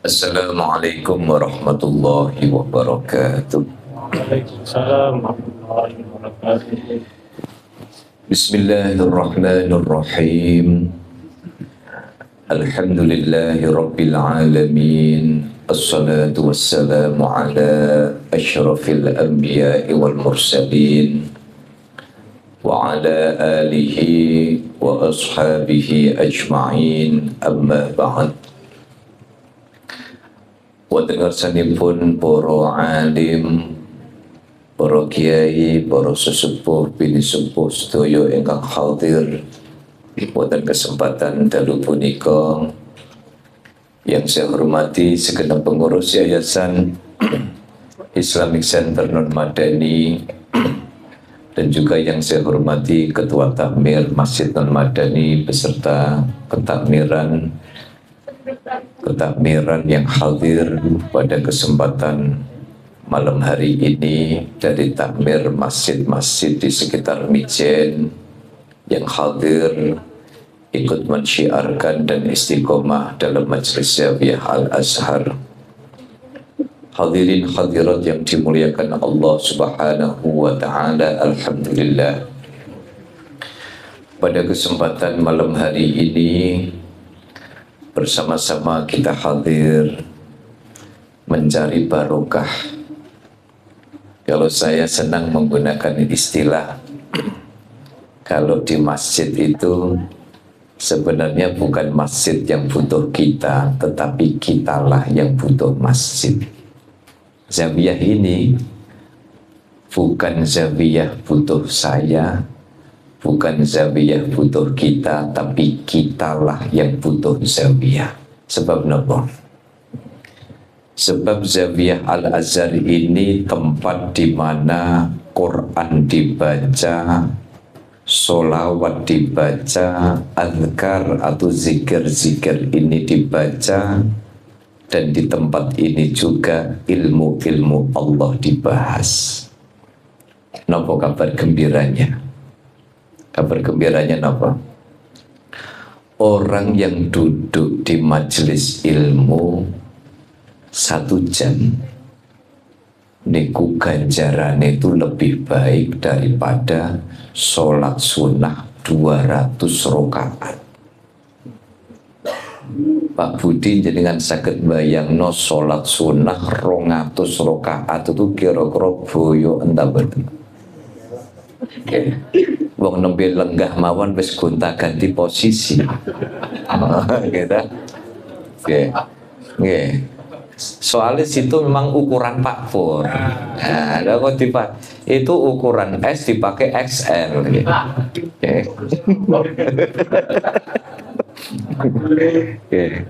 Assalamualaikum warahmatullahi wabarakatuh. Waalaikumsalam warahmatullahi wabarakatuh. Bismillahirrahmanirrahim. Alhamdulillahi rabbil alamin. Assalatu wassalamu ala asyrafil anbiya'i wal mursalin wa ala alihi wa ashabihi ajma'in, amma ba'd. Wa dengar sanipun para alim, para kiai, para sesepuh, bini sepuh sedaya ingkang hadir wonten kesempatan dalu punika, yang saya hormati segenap pengurus Yayasan Islamic Center Non Madani, dan juga yang saya hormati Ketua Takmir Masjid Non Madani beserta ketakmiran yang hadir pada kesempatan malam hari ini dari takmir masjid-masjid di sekitar Mijen yang hadir ikut mensyiarkan dan istiqomah dalam Majelis Zawiyah Al-Azhar. Hadirin hadirat yang dimuliakan Allah Subhanahu wa Ta'ala, alhamdulillah, pada kesempatan malam hari ini bersama-sama kita hadir mencari barokah. Kalau saya senang menggunakan istilah, kalau di masjid itu sebenarnya bukan masjid yang butuh kita, tetapi kitalah yang butuh masjid. Zawiyah ini bukan zawiyah butuh saya, bukan zawiyah butuh kita, tapi kitalah yang butuh zawiyah. Sebab apa? Sebab Zawiyah Al-Azhar ini tempat di mana Quran dibaca, solawat dibaca, azkar atau zikir-zikir ini dibaca, dan di tempat ini juga ilmu-ilmu Allah dibahas. Napa kabar gembiranya? Kabar gembiranya apa? Orang yang duduk di majelis ilmu 1 jam niku ganjarane itu lebih baik daripada sholat sunnah 200 rakaat. Pak Budi jenengan saged bayangno sholat sunnah 200 rakaat itu kira-kira boyo entah betul. Okay. Wong nembe lenggah mawon wis gonta-ganti posisi. Gitu. Oke. Nggih. Soalnya situ memang ukuran Pak Pur. Nah, kalau itu ukuran S dipakai XL. Gitu. Okay. Okay.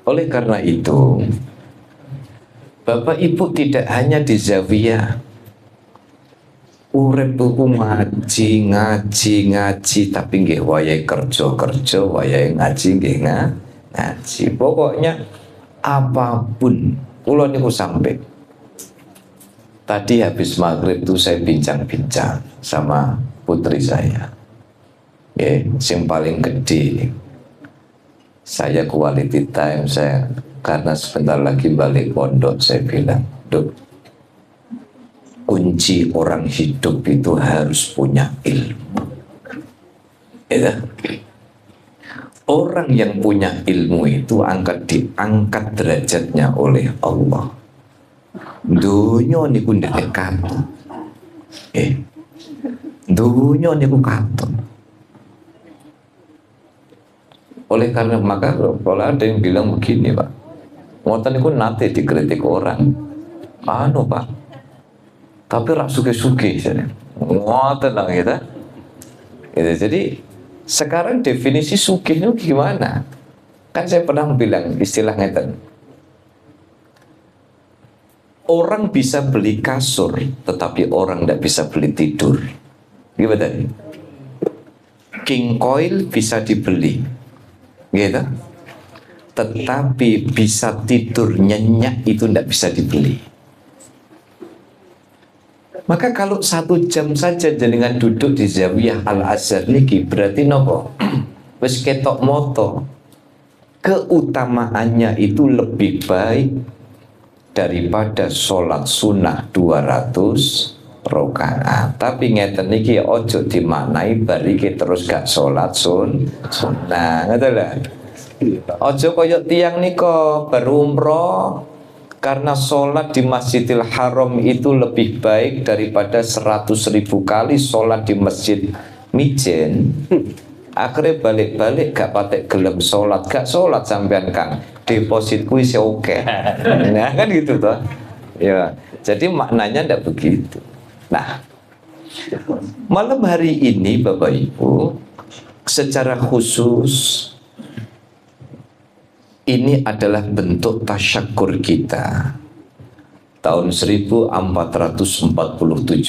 Oleh karena itu, Bapak Ibu tidak hanya di Zawiyah urip buku ngaji, tapi nggih wayahe kerja, wayahe ngaji nggih ngaji. Pokoknya apapun, kula niku sampai tadi habis maghrib itu saya bincang-bincang sama putri saya. Yang paling gede, saya quality time saya, karena sebentar lagi balik pondok. Saya bilang, Dok, kunci orang hidup itu harus punya ilmu. Ya. Orang yang punya ilmu itu diangkat derajatnya oleh Allah. Dunya niku ndek katon. Dunya niku katon. Oleh karena maka kalau ada yang bilang begini, Pak, ngoten niku nate dikritik orang. Pak, tapi rak suge-suge saja. Ngoten lah kita. Jadi sekarang definisi sugih itu gimana? Kan saya pernah bilang istilah ngeten. Orang bisa beli kasur, tetapi orang tidak bisa beli tidur. Gimana tadi? King Coil bisa dibeli, gitu. Tetapi bisa tidur nyenyak itu tidak bisa dibeli. Maka kalau 1 jam saja jenengan duduk di Zawiyah Al-Azhar niki berarti nopo? Wis ketok moto. keutamaannya itu lebih baik daripada sholat sunnah 200 rakaat. Tapi ngeten iki ojo dimaknai bari ki terus gak sholat sunnah, ngoten lho. Ojo koyok tiang niko berumroh karena sholat di Masjidil Haram itu lebih baik daripada 100.000 kali sholat di Masjid Mijen. Akhirnya balik-balik gak patek gelem sholat, gak sholat sampean Kang, depositku isi oke. Nah kan gitu toh ya. Jadi maknanya ndak begitu. Nah, malam hari ini Bapak Ibu, secara khusus ini adalah bentuk tasyakur kita tahun 1447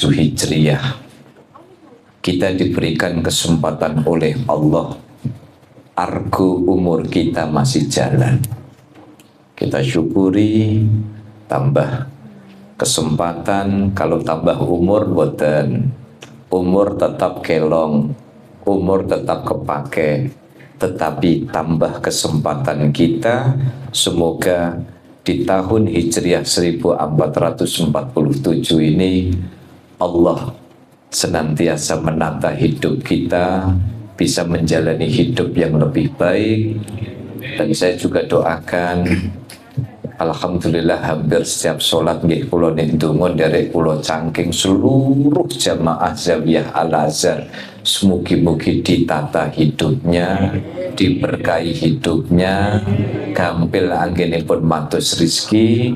Hijriah. Kita diberikan kesempatan oleh Allah, argo umur kita masih jalan. Kita syukuri, tambah kesempatan. Kalau tambah umur boten, umur tetap kelong, umur tetap kepake, tetapi tambah kesempatan kita. Semoga di tahun Hijriah 1447 ini Allah senantiasa menata hidup kita, bisa menjalani hidup yang lebih baik. Dan saya juga doakan, alhamdulillah hampir setiap sholat nggih kula nindungun dari kula cangking seluruh jamaah Zawiyah Al-Azhar, semugi-mugi ditata hidupnya, diberkahi hidupnya, gampil anggenipun matus rizki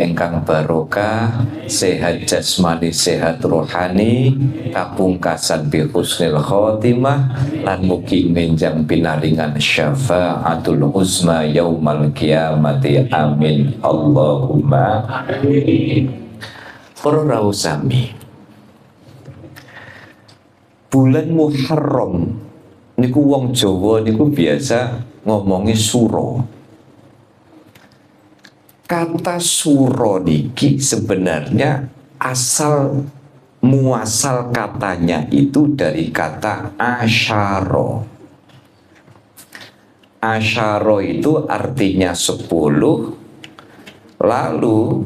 engkang barokah, sehat jasmani, sehat rohani, kapungkasan bi husnil khotimah, lan mugi menjang pinaringan syafaatul uzma yaumal kiamati, amin Allahumma amin. Para rawuh sami, bulan Muharram niku wong Jawa niku biasa ngomongi suro. Kata suro niki sebenarnya asal muasal katanya itu dari kata asyaro. Asyaro itu artinya 10, lalu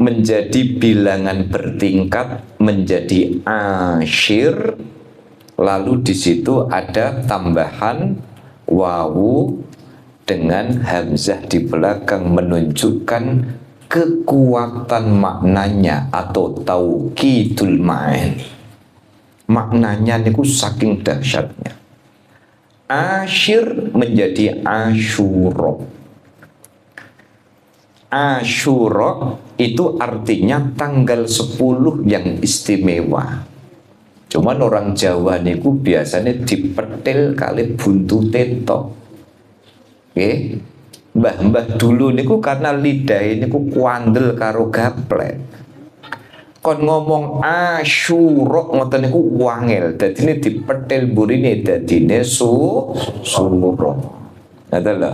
menjadi bilangan bertingkat menjadi asyir. Lalu di situ ada tambahan wawu dengan hamzah di belakang menunjukkan kekuatan maknanya atau taukidul ma'ani. Maknanya niku saking dahsyatnya. Asyir menjadi asyura. Asyura itu artinya tanggal 10 yang istimewa. Cuman orang Jawa niku biasanya dipetil kali buntute tok. Nggih. Mbah-mbah dulu niku karena lidah niku kuandel karo gaplek. Kon ngomong asyura ngoten niku wangel. Dadine dipetil burine dadine sura. Ngoten lho.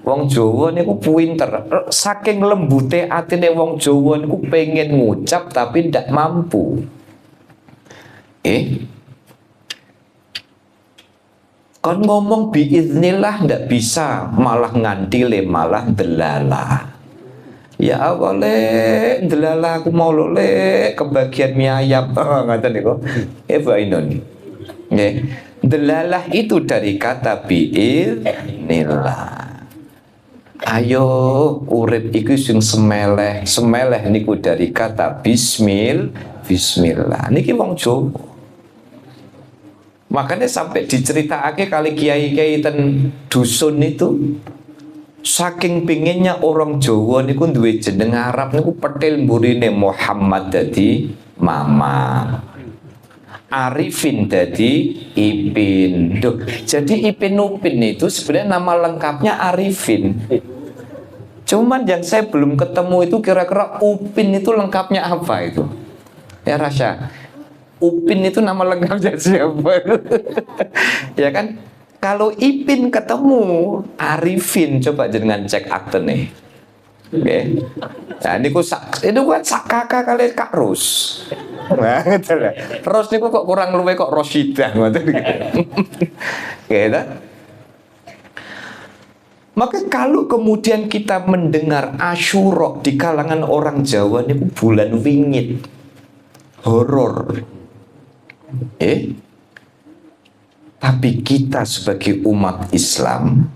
Wong Jawa niku pinter. Saking lembute atine wong Jawa niku pengen ngucap tapi ndak mampu. Kon ngomong biiznillah ndak bisa, malah ngantile, malah delala. Ya awale delala aku mau le kebagian mie ayam. Ngaten niku. Bainun. Nggih. Delalah itu dari kata biiznillah. Ayo urip iku sing semeleh. Semeleh niku dari kata bismillah. Niki wong Jawa. Makanya sampai diceritake kali kiai-kiai ten dusun itu, saking pinginnya orang Jawa niku duwe jeneng Arab niku petil mburine Muhammad dadi Mama, Arifin dadi Ipin. Duh, jadi Ipin Upin itu sebenarnya nama lengkapnya Arifin. Cuman yang saya belum ketemu itu kira-kira Upin itu lengkapnya apa itu? Ya Rasya, Upin itu nama lengkapnya siapa? Ya kan? Kalau Ipin ketemu Arifin, coba jangan cek akte nih. Oke. Nah, ini kan sak kakak kali Kak Ros. Nah, gitu lah. Ros niku kok kurang luwe kok Rosida ngoten. Gitu. Maka kalau kemudian kita mendengar Asyura di kalangan orang Jawa ini bulan wingit, horor. Tapi kita sebagai umat Islam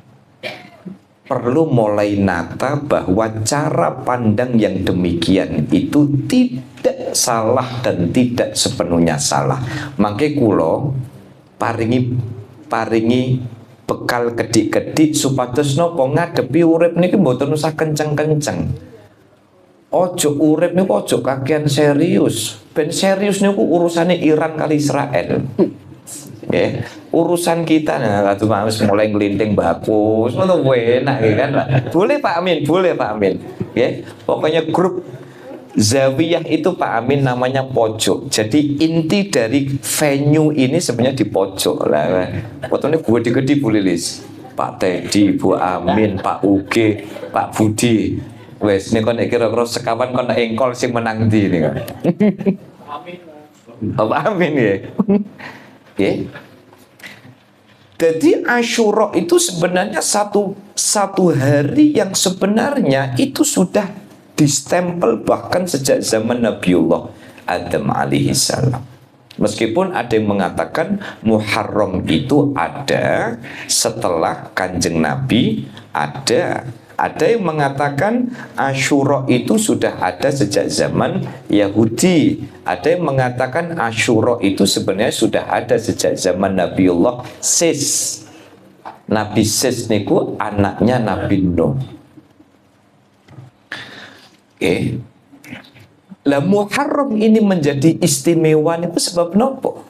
perlu mulai nata bahwa cara pandang yang demikian itu tidak salah dan tidak sepenuhnya salah. Mangke kula paringi bekal kedik-kedik supados napa ngadepi urip niki mboten usah kenceng-kenceng. Ojo urip niku ojo kakean serius. Ben serius niku urusane Iran kali Israel. Urusan kita tuh harus mulai ngelinting bagus, itu enak kan Pak. Boleh Pak Amin, boleh Pak Amin. Pokoknya grup Zawiyah itu Pak Amin namanya pojok. Jadi inti dari venue ini sebenarnya di pojok lah. Fotonya gue gede Bu Lilis, Pak Teddy, Bu Amin, Pak Uge, Pak Budi. Wes nih kon kira-kira sekawan kon engkol sing menang di nih kan. Amin. Pak Amin ya. Jadi Asyura itu sebenarnya satu hari yang sebenarnya itu sudah distempel bahkan sejak zaman Nabiullah Adam alaihi salam. Meskipun ada yang mengatakan Muharram itu ada setelah Kanjeng Nabi, ada yang mengatakan Asyura itu sudah ada sejak zaman Yahudi. Ada yang mengatakan Asyura itu sebenarnya sudah ada sejak zaman Nabiullah Sis. Nabi Sis niku anaknya Nabi Nuh. Lah Muharram ini menjadi istimewa niku sebab nopo?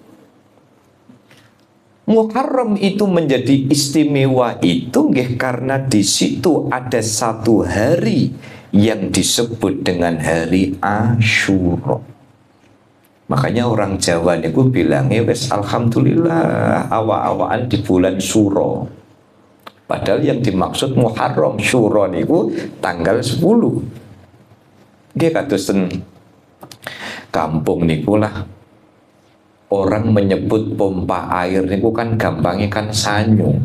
Muharram itu menjadi istimewa itu karena di situ ada satu hari yang disebut dengan hari Asyura. Makanya orang Jawa niku bilangnya wes alhamdulillah awa-awaan di bulan Suro. Padahal yang dimaksud Muharram, Syura niku tanggal 10. Dia katakan kampung niku lah. Orang menyebut pompa air niku kan gampangnya kan sanyu.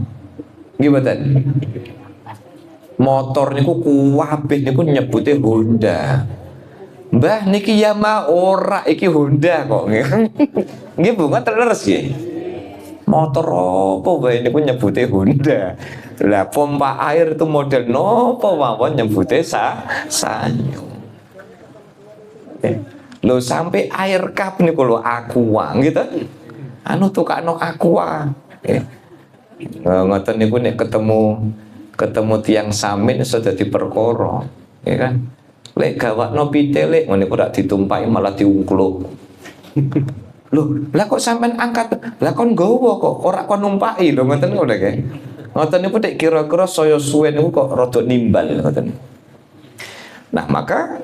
Gimana? Motor niku kuwabeh niku nyebutnya Honda. Mbah niki Yamaha ora iki Honda kok. Nggih bunga terus nggih. Motor apa wae niku nyebutnya Honda. Lah pompa air itu model nopo mawon nyebutnya sanyu. Lo sampai air cup nih kalau aqua gitu, tukakno aqua. Ngoten niku nek ketemu tiang samin sudah diperkara, ya kan? Lek gawakno pite lek ngene kok rak ditumpahi malah diungkluk. Loh, lah kok sampean angkat? Lah kon nggawa kok ora kon numpaki lho ngoten ngono nggih. Ngoten niku nek kira-kira saya suwe niku kok rada nimbal ngoten. Nah, maka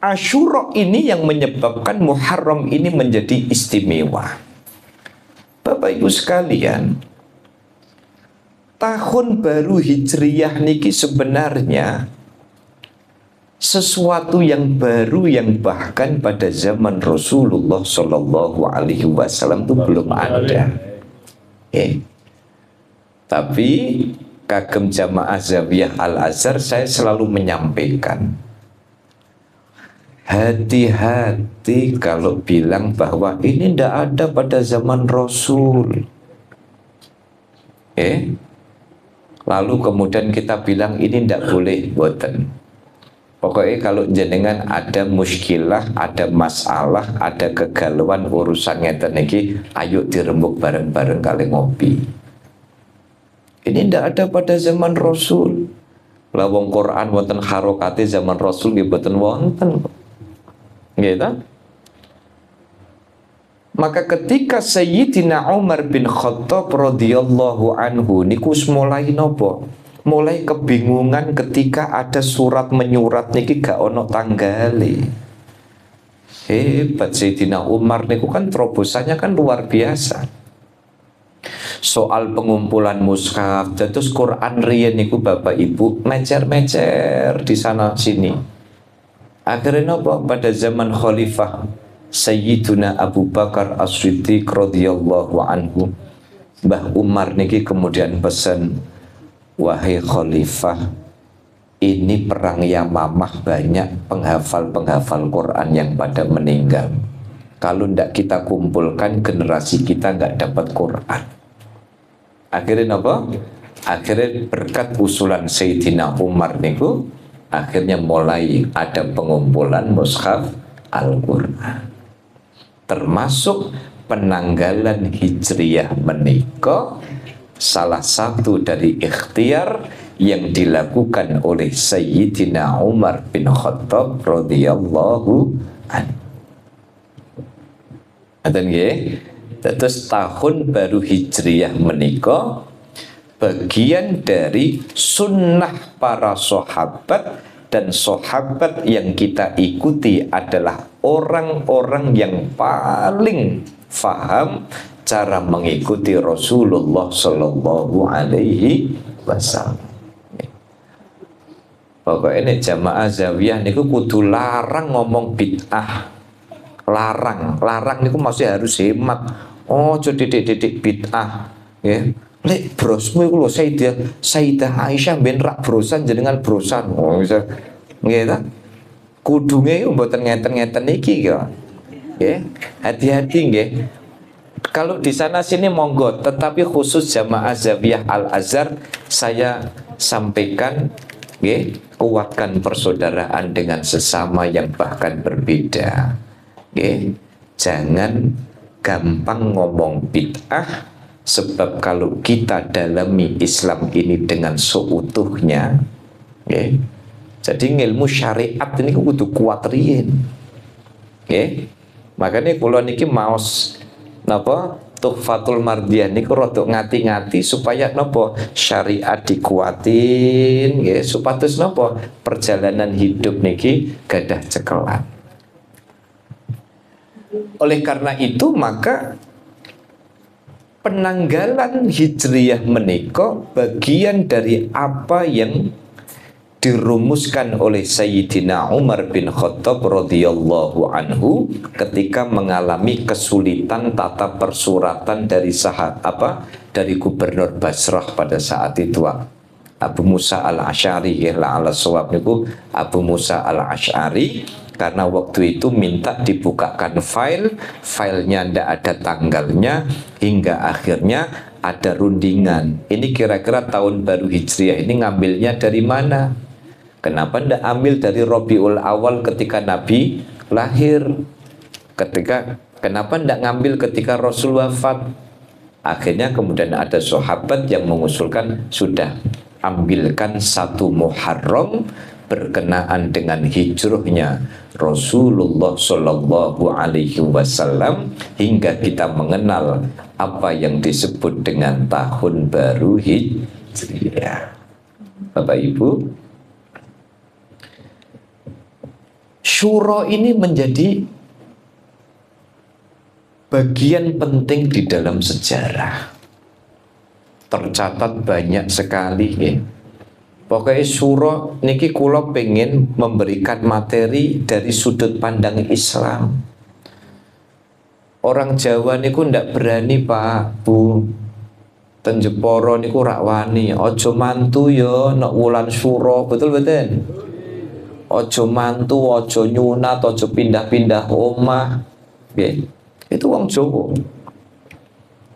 Asyura ini yang menyebabkan Muharram ini menjadi istimewa. Bapak Ibu sekalian, tahun baru Hijriyah niki sebenarnya sesuatu yang baru yang bahkan pada zaman Rasulullah Shallallahu Alaihi Wasallam itu belum ada. Tapi kagem jamaah Zawiyah Al Azhar saya selalu menyampaikan, hati-hati kalau bilang bahwa ini tidak ada pada zaman Rasul. Lalu kemudian kita bilang ini tidak boleh, boten. Pokoknya kalau jenengan ada muskilah, ada masalah, ada kegalauan urusan ngeten iki, ayo dirembuk bareng-bareng kali ngopi. Ini tidak ada pada zaman Rasul. Lawang Quran wonten harokate zaman Rasul nggih boten wonten. Gitu. Maka ketika Sayyidina Umar bin Khattab radhiyallahu anhu niku mulai nopo? Mulai kebingungan ketika ada surat menyurat niki gak ono tanggale. Hebat Sayyidina Umar niku kan terobosannya kan luar biasa. Soal pengumpulan mushaf, terus Quran riyen niku Bapak Ibu mecer-mecer di sana sini. Akhirnya apa? Pada zaman Khalifah Sayyiduna Abu Bakar As-Siddiq radhiyallahu anhu, Mbah Umar niki kemudian pesan, wahai khalifah, ini perang Yamamah, banyak penghafal-penghafal Quran yang pada meninggal. Kalau tidak kita kumpulkan, generasi kita nggak dapat Quran. Akhirnya apa? Akhirnya berkat usulan Sayyidina Umar niku, akhirnya mulai ada pengumpulan mushaf Al-Quran. Termasuk penanggalan hijriyah menika salah satu dari ikhtiar yang dilakukan oleh Sayyidina Umar bin Khattab radhiyallahu anhu. Aten nggih. Terus tahun baru hijriyah menika bagian dari sunnah para sahabat, dan sahabat yang kita ikuti adalah orang-orang yang paling faham cara mengikuti Rasulullah Sallallahu Alaihi Wasallam. Pokoknya jamaah zawiyah niku kudu larang ngomong bid'ah. Larang niku masih harus hemat. Oh, didik bid'ah. Ya. Lek brosmu iku lho Sayyidah Aisyah ben rak brosan jenengan brosan. Oh, bisa nggih ta? Kudunge yo mboten ngeten-ngeten iki kok. Nggih. Hati-hati nggih. Kalau di sana sini monggo, tetapi khusus jamaah Zawiyah Al-Azhar saya sampaikan nggih, kuatkan persaudaraan dengan sesama yang bahkan berbeda. Nggih. Jangan gampang ngomong bid'ah. Sebab kalau kita dalami Islam ini dengan seutuhnya, okay, jadi ilmu syariat ini kudu kuat riyen. Okay. Makanya kula niki maos napa Tuhfatul Mardiyah niku rada ngati-ngati supaya napa syariat dikuatin, okay, supados napa perjalanan hidup niki gadah cekelan. Oleh karena itu maka penanggalan hijriyah menika bagian dari apa yang dirumuskan oleh Sayyidina Umar bin Khattab radhiyallahu anhu ketika mengalami kesulitan tata persuratan dari dari gubernur Basrah pada saat itu, Abu Musa al-Asy'ari, ala sawab niku Abu Musa al-Asy'ari, karena waktu itu minta dibukakan filenya ndak ada tanggalnya, hingga akhirnya ada rundingan. Ini kira-kira tahun baru hijriah ini ngambilnya dari mana? Kenapa ndak ambil dari Rabiul Awal ketika Nabi lahir? Kenapa ndak ngambil ketika Rasul wafat? Akhirnya kemudian ada sahabat yang mengusulkan, sudah ambilkan 1 Muharram berkenaan dengan hijrahnya Rasulullah Sallallahu Alaihi Wasallam, hingga kita mengenal apa yang disebut dengan tahun baru hijriah. Bapak Ibu, syura ini menjadi bagian penting di dalam sejarah. Tercatat banyak sekali ya. Pokoknya syura niki kula pengen memberikan materi dari sudut pandang Islam. Orang Jawa niku ndak berani Pak Bu, ten Jepara niku rak wani, aja mantu ya nek wulan syura, betul betul. Aja mantu, aja nyunat, aja pindah-pindah omah. Nggih. Itu wong Jawa.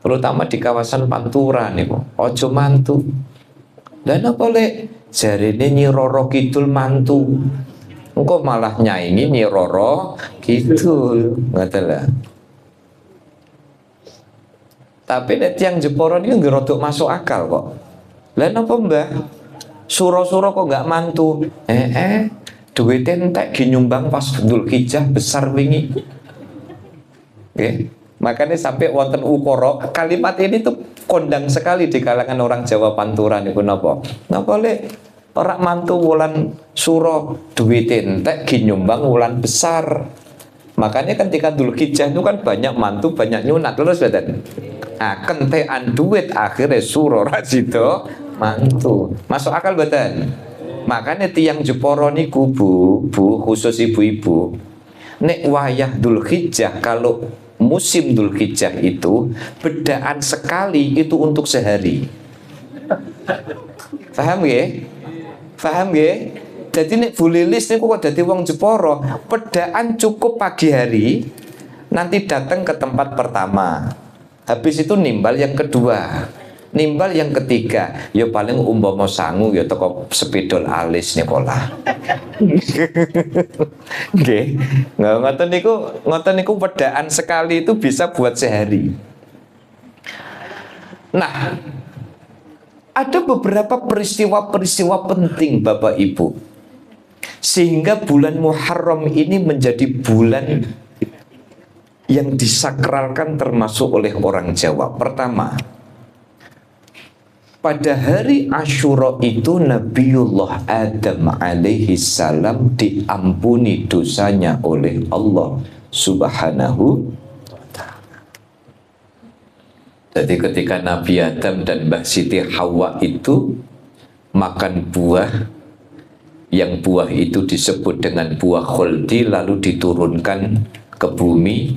Terutama di kawasan Pantura niku, aja mantu. Lah napa lek jarine Nyi Roro Kidul mantu? Engko malah nyaingi Nyi Roro Kidul, ngoten lah. Tapi nek tiyang Jepara niku nggih rada masuk akal kok. Lah napa Mbah? Sura-sura kok enggak mantu? Duit entek ginyumbang pas Dzulhijjah besar wingi. Oke. Makanya sampai wonten ukara, kalimat ini tuh kondang sekali di kalangan orang Jawa Pantura niku napa? Napa lek ora mantu wulan sura duit entek ginyumbang wulan besar. Makanya ketika Dzulhijjah itu kan banyak mantu, banyak nyunat, terus betul. Nah, kentean duit akhirnya sura ra sida mantu. Masuk akal betul. Makanya tiang Jepara niku Bu, khusus ibu-ibu, nek wayah Dzulhijjah, kalau musim Dzulhijjah itu bedaan sekali itu untuk sehari. Paham nggih? Paham nggih? Jadi nek Bu Lilis niku kok dadi wong Jepara, pedaan cukup pagi hari, nanti datang ke tempat pertama. Habis itu nimbal yang kedua. Nimbal yang ketiga, ya paling umpama sangu ya teko sepidol alis Nikola. Nggih. Ngoten niku pedaan sekali itu bisa buat sehari. Nah, ada beberapa peristiwa-peristiwa penting Bapak Ibu, sehingga bulan Muharram ini menjadi bulan yang disakralkan termasuk oleh orang Jawa. Pertama, pada hari Asyura itu Nabiullah Adam alaihi salam diampuni dosanya oleh Allah Subhanahu wa ta'ala. Jadi ketika Nabi Adam dan Mbah Siti Hawa itu makan buah, yang buah itu disebut dengan buah khuldi, lalu diturunkan ke bumi,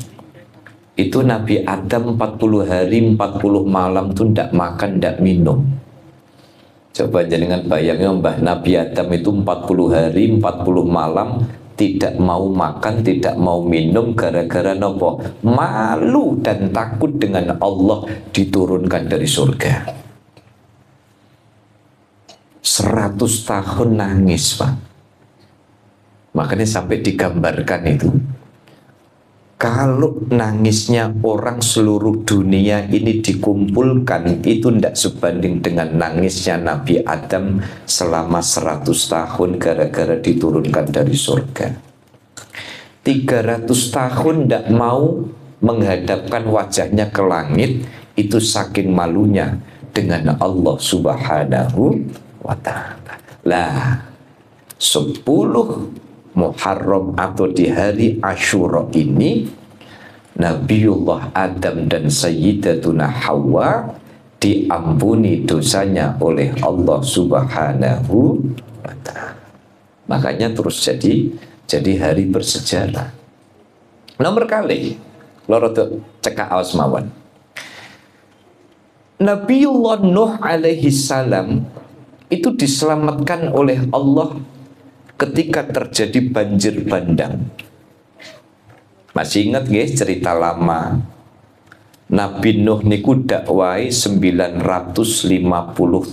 itu Nabi Adam 40 hari 40 malam itu tidak makan, tidak minum. Coba jangan bayangnya Mbah Nabi Adam itu 40 hari 40 malam tidak mau makan, tidak mau minum, gara-gara nopo? Malu dan takut dengan Allah, diturunkan dari surga. 100 tahun nangis, Pak. Makanya sampai digambarkan itu, kalau nangisnya orang seluruh dunia ini dikumpulkan, itu tidak sebanding dengan nangisnya Nabi Adam selama 100 tahun gara-gara diturunkan dari surga. 300 tahun tidak mau menghadapkan wajahnya ke langit, itu saking malunya dengan Allah Subhanahu wa ta'ala. Lah, 10 Muharram atau di hari Asyura ini, Nabiullah Adam dan Sayyidatuna Hawa diampuni dosanya oleh Allah Subhanahu wa ta'ala. Makanya terus jadi hari bersejarah. Nomor kali loro cekak aos mawon. Nabiullah Nuh alaihi salam itu diselamatkan oleh Allah ketika terjadi banjir bandang. Masih ingat guys cerita lama? Nabi Nuh niku dakwai 950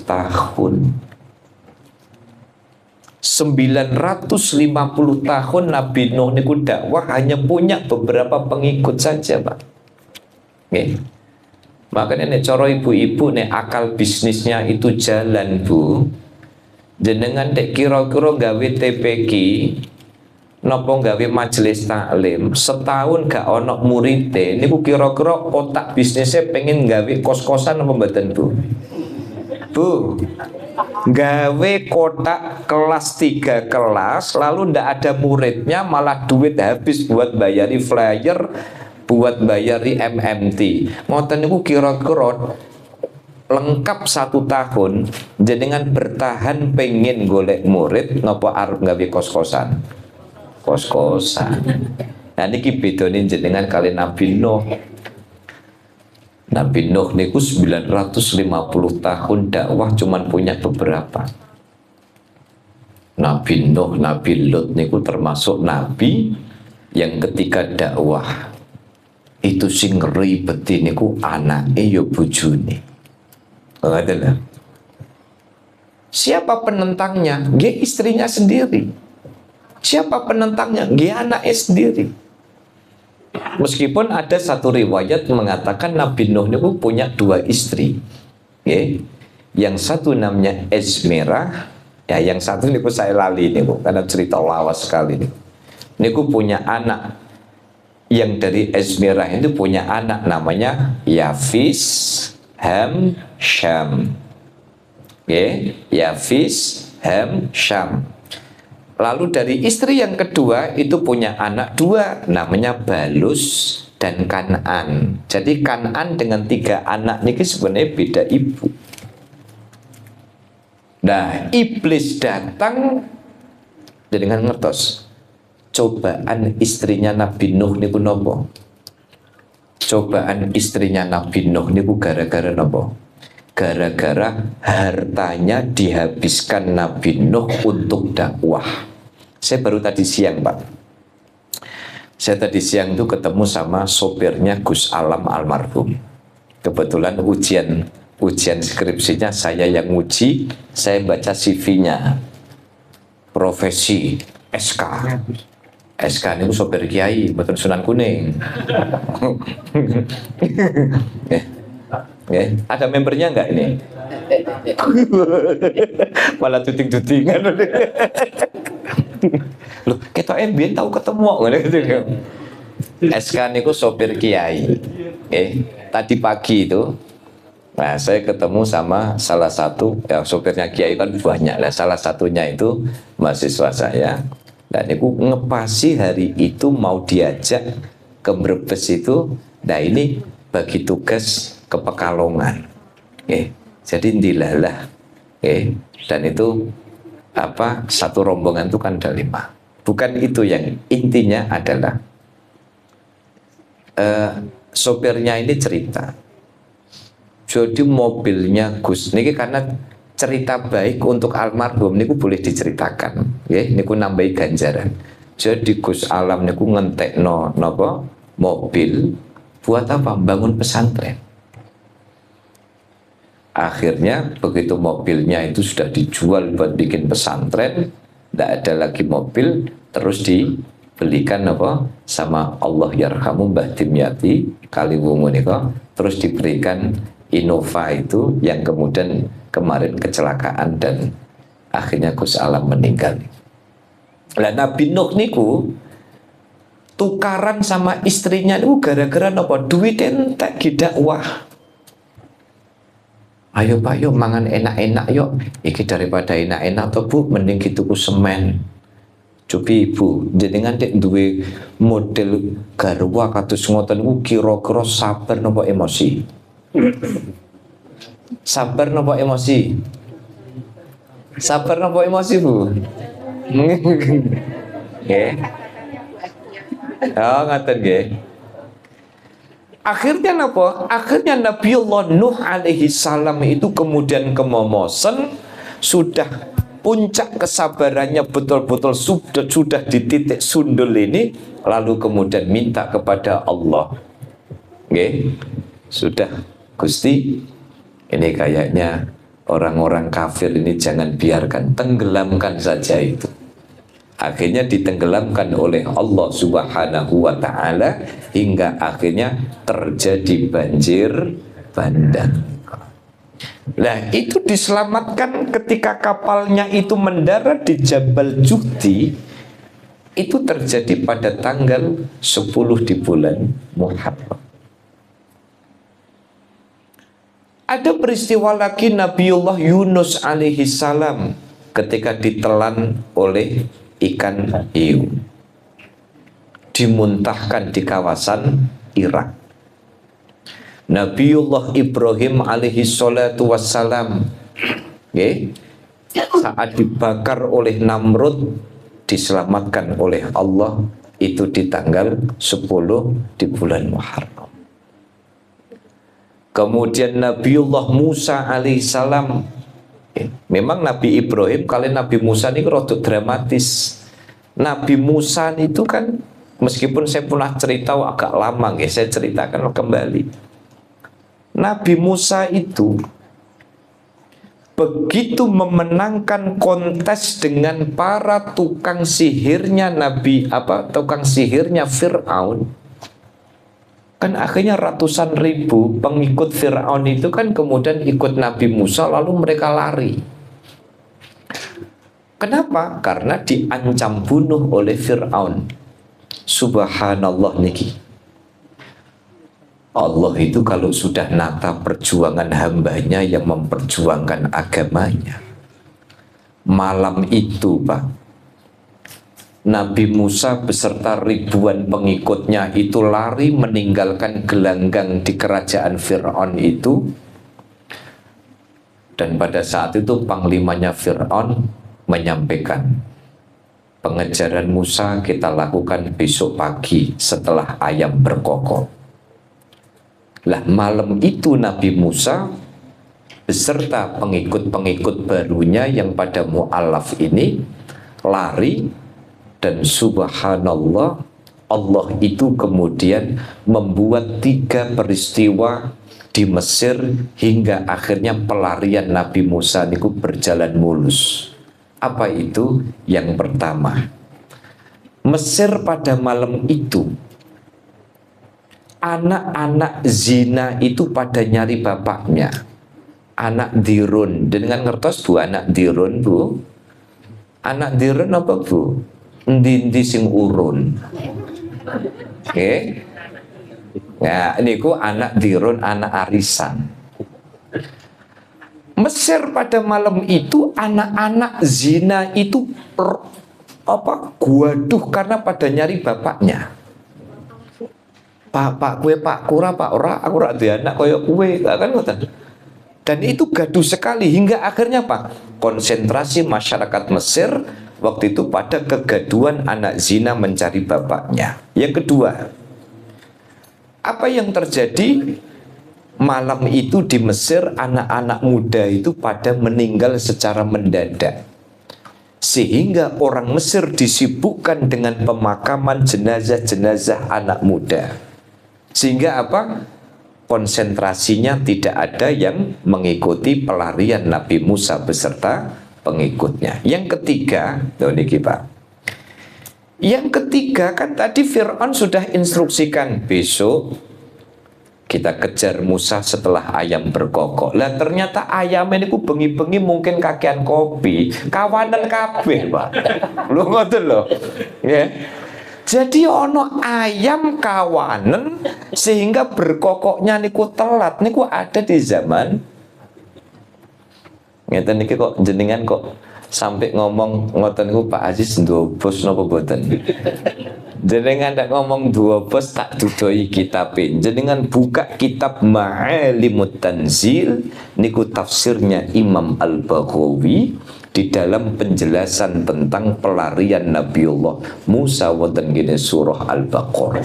tahun. 950 tahun Nabi Nuh niku dakwah hanya punya beberapa pengikut saja, Pak. Nggih. Makanya nek cara ibu-ibu nek akal bisnisnya itu jalan, Bu. Jenengan dek kira-kira gawe TPQ nopo gawe majelis taklim setahun gak ono murite niku kira-kira otak bisnisnya pengen gawe kos-kosan apa mboten, Bu? Bu, gawe kotak kelas 3 kelas lalu ndak ada muridnya, malah duit habis buat bayari flyer, buat bayari MMT. Ngoten niku kira-kira lengkap 1 tahun jenengan bertahan pengen golek murid nopo arep gawe kos-kosan. Nah niki bedone jenengan kali Nabi Nuh. Nabi Nuh niku 950 tahun dakwah cuman punya beberapa. Nabi Nuh, Nabi Lut niku termasuk nabi yang ketika dakwah itu sing ribeti niku anake ya bojone. Adalah siapa penentangnya? Dia istrinya sendiri. Siapa penentangnya? Dia anaknya sendiri. Meskipun ada satu riwayat mengatakan Nabi Nuh itu punya 2 istri. Yang satu namanya Esmerah, ya yang satu niku saya lali niku karena cerita lawas sekali nih. Niku punya anak yang dari Esmerah itu punya anak namanya Yafis, Ham, Syam. Yafis, Ham, Syam. Lalu dari istri yang kedua itu punya anak 2 namanya Balus dan Kan'an. Jadi Kan'an dengan 3 anak ini sebenarnya beda ibu. Nah, iblis datang dengan ngertos. Cobaan istrinya Nabi Nuh niku nopo? Cobaan istrinya Nabi Nuh niku gara-gara nopo? gara-gara hartanya dihabiskan Nabi Nuh untuk dakwah. Saya baru tadi siang, Pak. Saya tadi siang itu ketemu sama sopirnya Gus Alam almarhum. Kebetulan ujian skripsinya saya yang uji, saya baca CV-nya. Profesi SK. SK ini sopir kiai, betul Sunan Kuning. Ada membernya enggak ini? Malah tuting-tutingan. Loh, kita MBN tahu ketemu gitu. SK niku sopir kiai. Tadi pagi itu, nah saya ketemu sama salah satu, ya sopirnya kiai kan banyak lah. Salah satunya itu mahasiswa saya. Dan itu ngepasi hari itu mau diajak ke Brebes itu. Nah ini bagi tugas ke Pekalongan. Jadi dilalah. Dan itu satu rombongan itu kan ada 5. Bukan itu yang intinya adalah sopirnya ini cerita. Jadi mobilnya Gus niki karena cerita baik untuk almarhum niku boleh diceritakan. Niku nambahi ganjaran. Jadi Gus Alam niku ngentekno napa mobil buat apa? Bangun pesantren. Akhirnya begitu mobilnya itu sudah dijual buat bikin pesantren, tidak ada lagi mobil, terus dibelikan apa sama Allah yarhamu Mbah Dimyati Kaliwungu nika, terus diberikan Innova itu yang kemudian kemarin kecelakaan dan akhirnya Gus Alam meninggal. Lah Nabi Nuh niku tukaran sama istrinya itu gara-gara napa? Duit entek dakwah. Ayo Pak, yuk mangan enak-enak yuk. Iki daripada enak-enak toh Bu, mending gitu ku semen. Cobi Ibu, jenengan dek duwe model garwa kados ngoten ku kira-kira sabar napa emosi? Sabar napa emosi? Sabar napa emosi Bu? Nggih. Oh, ngaten nggih. Akhirnya apa? Akhirnya Nabiullah Nuh alaihi salam itu kemudian kemomosen, sudah puncak kesabarannya betul-betul sudah di titik sundul ini, lalu kemudian minta kepada Allah. Sudah Gusti, ini kayaknya orang-orang kafir ini jangan biarkan, tenggelamkan saja itu. Akhirnya ditenggelamkan oleh Allah Subhanahu wa ta'ala hingga akhirnya terjadi banjir bandang. Nah itu diselamatkan ketika kapalnya itu mendarat di Jabal Juhdi. Itu terjadi pada tanggal 10 di bulan Muharram. Ada peristiwa lagi Nabiullah Yunus alaihi salam ketika ditelan oleh ikan hiu, dimuntahkan di kawasan Irak. Nabiullah Ibrahim alaihi salatu wassalam saat dibakar oleh Namrud diselamatkan oleh Allah itu di tanggal 10 di bulan Muharram. Kemudian Nabiullah Musa alaihi salam, memang Nabi Ibrahim kali Nabi Musa ini rodok dramatis. Nabi Musa itu kan meskipun saya pernah cerita agak lama saya ceritakan kembali. Nabi Musa itu begitu memenangkan kontes dengan para tukang sihirnya tukang sihirnya Fir'aun. Kan akhirnya ratusan ribu pengikut Fir'aun itu kan kemudian ikut Nabi Musa lalu mereka lari. Kenapa? Karena diancam bunuh oleh Fir'aun. Subhanallah niki. Allah itu kalau sudah nata perjuangan hambanya yang memperjuangkan agamanya. Malam itu Pak, Nabi Musa beserta ribuan pengikutnya itu lari meninggalkan gelanggang di kerajaan Fir'aun itu. Dan pada saat itu panglimanya Fir'aun menyampaikan, pengejaran Musa kita lakukan besok pagi setelah ayam berkokok. Lah malam itu Nabi Musa beserta pengikut-pengikut barunya yang pada mu'alaf ini lari, dan subhanallah, Allah itu kemudian membuat 3 peristiwa di Mesir hingga akhirnya pelarian Nabi Musa itu berjalan mulus. Apa itu? Yang pertama, Mesir pada malam itu anak-anak zina itu pada nyari bapaknya. Anak dirun, dengan ngertos Bu, anak dirun Bu. Anak dirun apa Bu? Endi sing urun. Oke. Ya, niku anak dirun, anak arisan. Mesir pada malam itu anak-anak zina itu guaduh karena pada nyari bapaknya. Pak kue pak kura pak ora aku ora duwe anak koyo kue kan ngoten. Dan itu gaduh sekali hingga akhirnya Pak, konsentrasi masyarakat Mesir waktu itu pada kegaduhan anak zina mencari bapaknya. Yang kedua, apa yang terjadi? Malam itu di Mesir anak-anak muda itu pada meninggal secara mendadak. Sehingga orang Mesir disibukkan dengan pemakaman jenazah-jenazah anak muda. Sehingga apa? Konsentrasinya tidak ada yang mengikuti pelarian Nabi Musa beserta pengikutnya. Yang ketiga, niki Pak. Yang ketiga kan tadi Fir'aun sudah instruksikan besok kita kejar Musa setelah ayam berkokok. Lah ternyata ayam ini ku bengi-bengi mungkin kakean kopi, kawanan kabeh, Pak. Lu ngoten lho. Ya. Jadi ono ayam kawanan sehingga berkokoknya niku telat niku ada di zaman ngeten niki kok jenengan kok sampai ngomong ngoten niku Pak Aziz nduwe bos napa boten. Jenengan ndak ngomong dua bos tak dudoi kitab. Jenengan buka kitab Ma'alimut Tanzil niku tafsirnya Imam Al-Baghawi di dalam penjelasan tentang pelarian Nabiullah Musa wonten gene surah Al-Baqarah.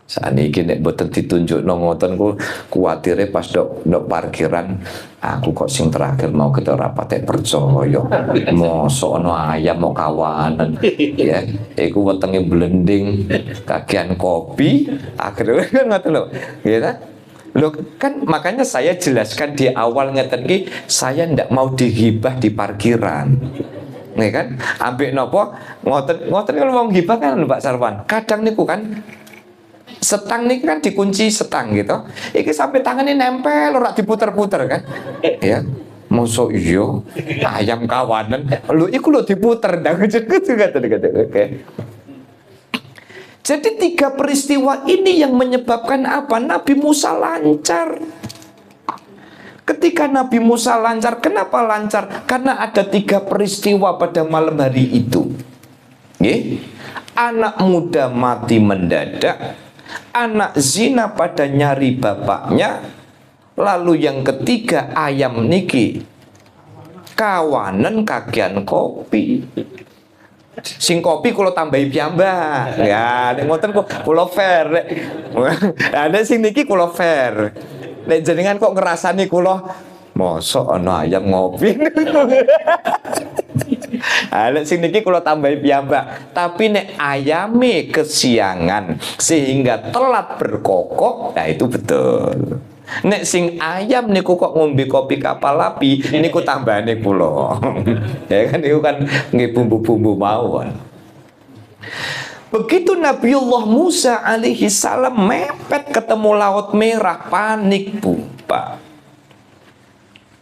Saniki nek boten ditunjuk ngoten ku kuwatire pas dok parkiran aku kok sing terakhir mau kita rapat percaya. Mosok ono ayam mau kawanan. Ya, iku wetenge blending kagian kopi akhirnya kan ngoten lho. Ya Loh kan makanya saya jelaskan di awal ngeten ki saya ndak mau dihibah di parkiran. Nih kan ambek nopo ngoten kalau wong hibah kan Pak Sarwan. Kadang niku kan setang nih kan dikunci setang gitu. Iki sampai tangannya nempel ora diputer-puter kan. Ya. Mosok iya ayam kawanan. Lho iku lho diputer ndang oke. Jadi 3 peristiwa ini yang menyebabkan apa? Nabi Musa lancar. Ketika Nabi Musa lancar, kenapa lancar? Karena ada 3 peristiwa pada malam hari itu. Anak muda mati mendadak, anak zina pada nyari bapaknya, lalu yang ketiga ayam niki kawanan kagian kopi. Sing kopi kula tambahi piyambak. Ya, nek ngoten kula fair. Nek sing niki kula fair. Nek jenengan kok ngrasani kula mosok ana ayam ngopi. Nek sing niki kula tambahi piyambak. Tapi nek ayame kesiangan sehingga telat berkokok, nah itu betul. Nek sing ayam niku kok ngombe kopi kapal api niku tambahane kula. Ya kan niku kan nggih bumbu-bumbu mawon. Begitu Nabiullah Musa alaihi salam mepet ketemu Laut Merah, panik Bu, Pak.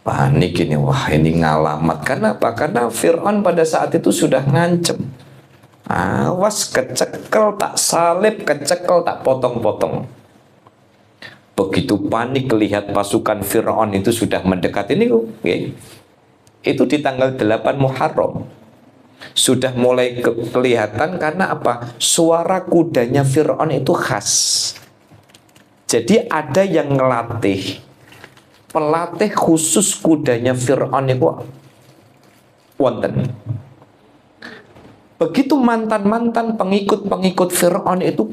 Panik ini, wah ini ngalamat. Kenapa? Karena Fir'aun pada saat itu sudah ngancem. Awas kecekel tak salib, kecekel tak potong-potong. Begitu panik lihat pasukan Fir'aun itu sudah mendekat ini, itu di tanggal 8 Muharram sudah mulai kelihatan karena apa? Suara kudanya Fir'aun itu khas. Jadi ada yang ngelatih, pelatih khusus kudanya Fir'aun itu wonten. Begitu mantan-mantan pengikut-pengikut Fir'aun itu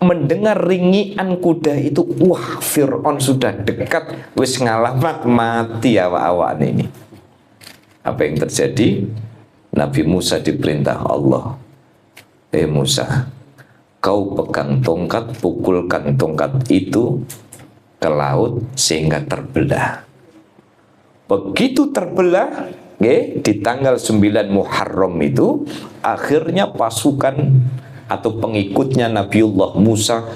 mendengar ringian kuda itu, wah Fir'aun sudah dekat, wis ngalamat mati awak-awak ini. Apa yang terjadi? Nabi Musa diperintah Allah, Musa, kau pegang tongkat, pukulkan tongkat itu ke laut sehingga terbelah. Begitu terbelah, di tanggal 9 Muharram itu, akhirnya pasukan atau pengikutnya Nabiullah Musa,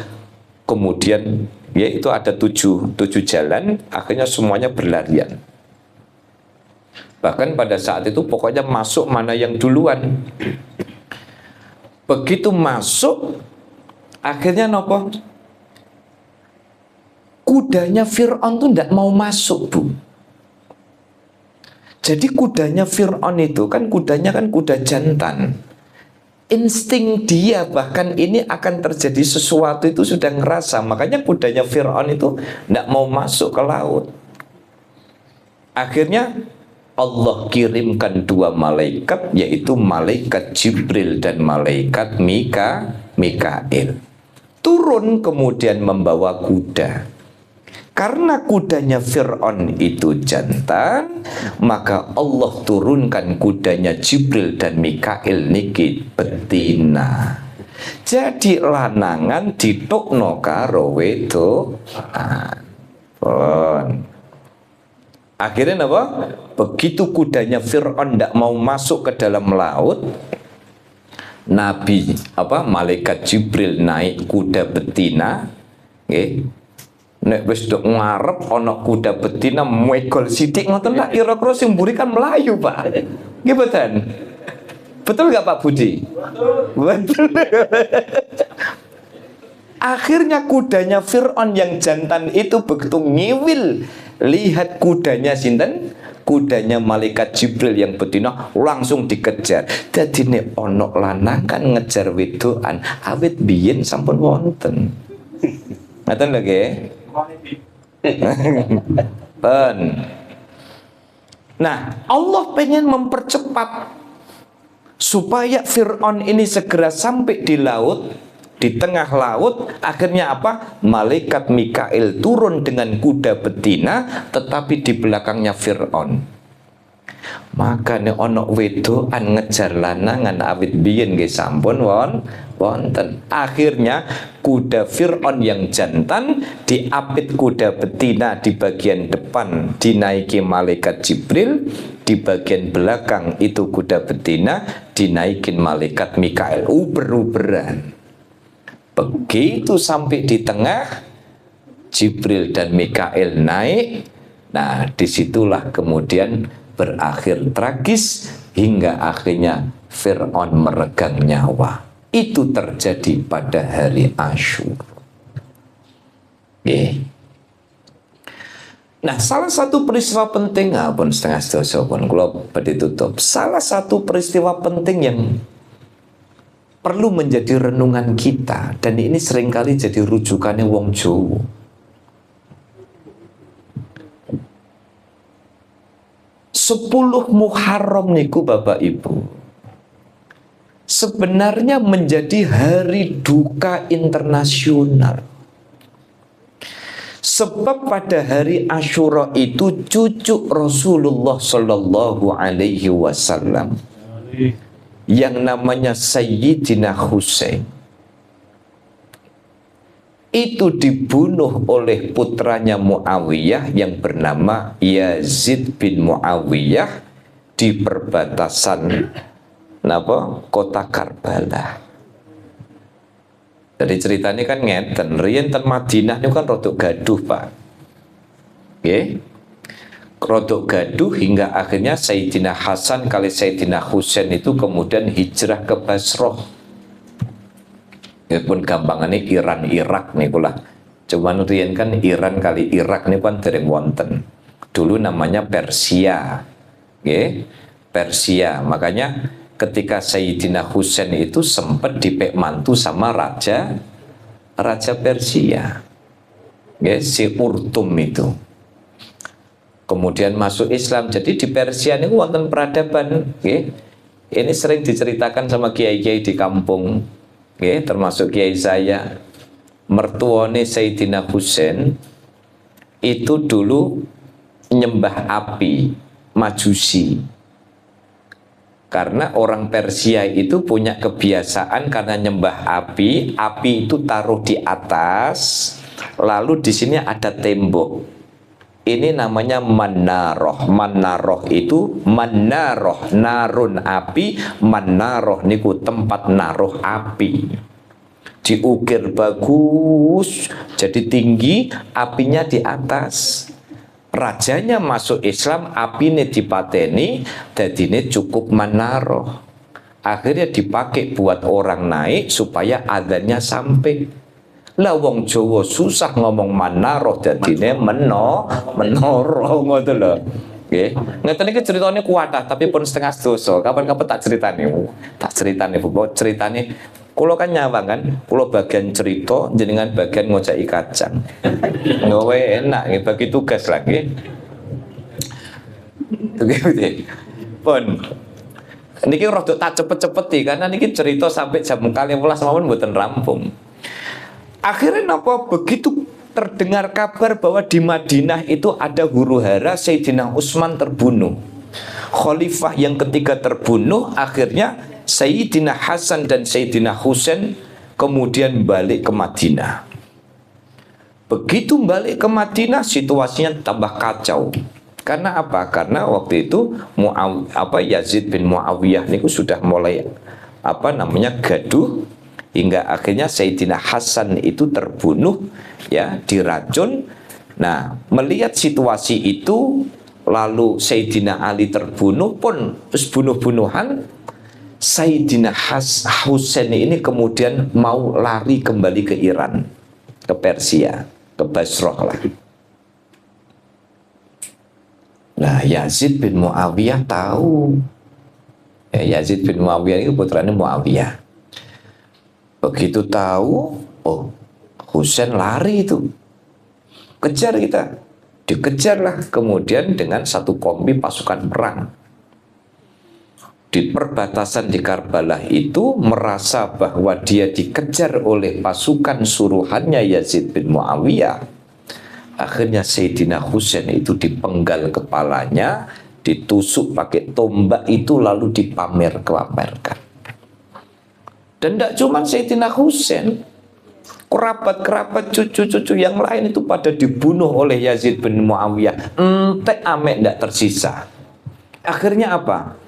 kemudian itu ada tujuh jalan, akhirnya semuanya berlarian. Bahkan pada saat itu pokoknya masuk mana yang duluan. Begitu masuk, akhirnya nopo? Kudanya Fir'aun tuh tidak mau masuk, Bu. Jadi kudanya Fir'aun itu kan kudanya kan kuda jantan. Insting dia bahkan ini akan terjadi sesuatu itu sudah ngerasa. Makanya kudanya Fir'aun itu tidak mau masuk ke laut. Akhirnya Allah kirimkan dua malaikat, yaitu malaikat Jibril dan malaikat Mikail. Turun kemudian membawa kuda. Karena kudanya Fir'aun itu jantan, maka Allah turunkan kudanya Jibril dan Mikail niki betina. Jadi lanangan ditukno karo wedokan. Akhirnya apa? Begitu kudanya Fir'aun tidak mau masuk ke dalam laut, malaikat Jibril naik kuda betina, nek wis dok ngarep ana kuda betina megol sithik ngoten lak kira-kira sing mburi kan melayu, Pak. Nggih mboten? Betul enggak Pak Budi? Betul. Akhirnya kudanya Fir'aun yang jantan itu begitu ngiwil lihat kudanya sinten? Kudanya malaikat Jibril yang betina langsung dikejar. Dadi nek ana lanang kan ngejar wedokan awit biyen sampun wonten. Ngaten lho nggih. Nah, Allah pengen mempercepat supaya Fir'aun ini segera sampai di laut, di tengah laut. Akhirnya apa? Malaikat Mikail turun dengan kuda betina, tetapi di belakangnya Fir'aun. Maka nek ana wedokan ngejar lanangan awit biyen nggih sampun wonten. Akhirnya kuda Fir'aun yang jantan diapit kuda betina di bagian depan dinaiki malaikat Jibril, di bagian belakang itu kuda betina dinaikin malaikat Mikail, uber-uberan. Begitu sampai di tengah, Jibril dan Mikail naik. Nah, disitulah kemudian berakhir tragis hingga akhirnya Fir'aun meregang nyawa. Itu terjadi pada hari Asyura. Nah, salah satu peristiwa penting, pun setengah sedasa pun kula badhe tutup. Salah satu peristiwa penting yang perlu menjadi renungan kita, dan ini seringkali jadi rujukannya wong Jawa. 10 Muharram niku Bapak Ibu sebenarnya menjadi hari duka internasional. Sebab pada hari Asyura itu cucu Rasulullah Shallallahu Alaihi Wasallam yang namanya Sayyidina Husain itu dibunuh oleh putranya Muawiyah yang bernama Yazid bin Muawiyah di perbatasan kota Karbala. Dari ceritanya kan ngeten, riyen ten Madinah itu kan rodok gaduh, Pak. Rodok gaduh hingga akhirnya Sayyidina Hasan kali Sayyidina Husain itu kemudian hijrah ke Basrah. Pun gampangannya Iran Irak nih pula. Cuman riyen kan Iran kali Irak nih kan dereng wonten. Dulu namanya Persia. Persia. Makanya ketika Sayyidina Husain itu sempat dipek mantu sama raja Persia. Si Urtum itu. Kemudian masuk Islam. Jadi di Persia ini wonten peradaban. Ini sering diceritakan sama kiai-kiai di kampung. Termasuk kiai saya. mertuane Sayyidina Husain itu dulu nyembah api, Majusi. Karena orang Persia itu punya kebiasaan karena nyembah api, api itu taruh di atas, lalu di sini ada tembok. Ini namanya manaroh. Manaroh itu manaroh, narun api, manaroh niku tempat naruh api. Diukir bagus, jadi tinggi, apinya di atas. Rajanya masuk Islam, api ini dipateni, jadi ini cukup manaroh. Akhirnya dipakai buat orang naik supaya adanya sampai. Lah wong Jawa susah ngomong manaroh, jadi ini menoro ngoten lho. Nggih. Ngeten iki ceritane kuatah tapi pun setengah dosa. Kapan-kapan tak ceritani. Tak ceritani Bu. Ceritane kulo kan nyawang kan, kulo bagian cerita, jenengan bagian ngocaki kacang. Ngowe enak nggih bagi tugas lagi. Begitu. Pun niki rada tak cepet-cepeti karena niki cerita sampai jam 12 mawon mboten rampung. Akhirnya napa begitu terdengar kabar bahwa di Madinah itu ada huru-hara Sayyidina Utsman terbunuh. Khalifah yang ketiga terbunuh, akhirnya Sayyidina Hasan dan Sayyidina Husain kemudian balik ke Madinah. Begitu balik ke Madinah situasinya tambah kacau. Karena apa? Karena waktu itu Yazid bin Muawiyah niku sudah mulai gaduh hingga akhirnya Sayyidina Hasan itu terbunuh ya, diracun. Nah, melihat situasi itu lalu Sayyidina Ali terbunuh pun terus bunuh-bunuhan. Sayyidina Husain ini kemudian mau lari kembali ke Iran, ke Persia, ke Basrah lah. Nah, Yazid bin Muawiyah tahu. Ya, Yazid bin Muawiyah itu putranya Muawiyah. Begitu tahu, oh Husain lari itu, kejar kita, dikejarlah kemudian dengan satu kompi pasukan perang. Di perbatasan di Karbala itu merasa bahwa dia dikejar oleh pasukan suruhannya Yazid bin Muawiyah. Akhirnya Sayyidina Husain itu dipenggal kepalanya, ditusuk pakai tombak itu lalu dipamer-pamerkan. Dan tidak cuma Sayyidina Husain, kerabat-kerabat cucu-cucu yang lain itu pada dibunuh oleh Yazid bin Muawiyah. Entek ame tidak tersisa. Akhirnya apa?